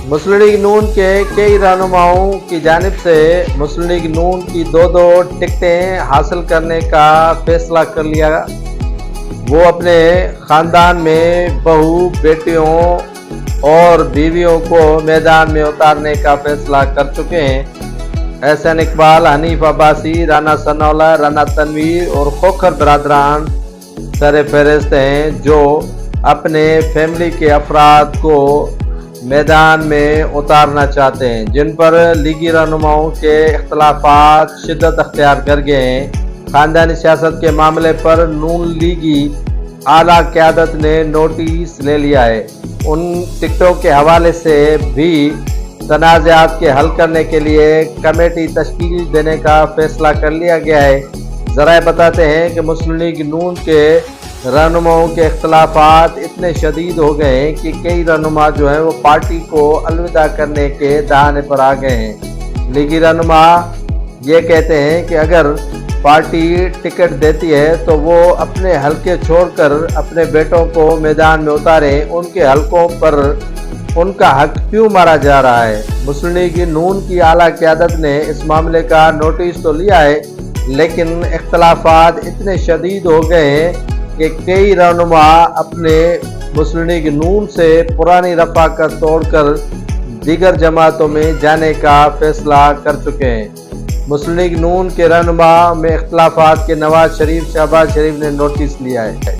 مسلم league نون کے کئی رہنماؤں کی جانب سے مسلم لیگ نون کی دو ٹکٹیں حاصل کرنے کا فیصلہ کر لیا۔ وہ اپنے خاندان میں بہو، بیٹیوں اور بیویوں کو میدان میں اتارنے کا فیصلہ کر چکے ہیں۔ احسن اقبال، حنیف عباسی، رانا ثناء اللہ، رانا تنویر اور کھوکھر برادران سر فہرست ہیں، جو اپنے فیملی کے افراد کو میدان میں اتارنا چاہتے ہیں، جن پر لیگی رہنماؤں کے اختلافات شدت اختیار کر گئے ہیں۔ خاندانی سیاست کے معاملے پر نون لیگی اعلیٰ قیادت نے نوٹس لے لیا ہے۔ ان ٹکٹوں کے حوالے سے بھی تنازعات کے حل کرنے کے لیے کمیٹی تشکیل دینے کا فیصلہ کر لیا گیا ہے۔ ذرائع بتاتے ہیں کہ مسلم لیگ نون کے رہنماؤں کے اختلافات اتنے شدید ہو گئے ہیں کہ کئی رہنما جو ہیں وہ پارٹی کو الوداع کرنے کے دہانے پر آ گئے ہیں۔ لیگی رہنما یہ کہتے ہیں کہ اگر پارٹی ٹکٹ دیتی ہے تو وہ اپنے حلقے چھوڑ کر اپنے بیٹوں کو میدان میں اتاریں، ان کے حلقوں پر ان کا حق کیوں مارا جا رہا ہے؟ مسلم لیگ نون کی اعلیٰ قیادت نے اس معاملے کا نوٹس تو لیا ہے، لیکن اختلافات اتنے شدید ہو گئے ہیں کہ کئی رہنما اپنے مسلم لیگ نون سے پرانی رفاقت توڑ کر دیگر جماعتوں میں جانے کا فیصلہ کر چکے ہیں۔ مسلم لیگ نون کے رہنما میں اختلافات کے نواز شریف، شہباز شریف نے نوٹس لیا ہے۔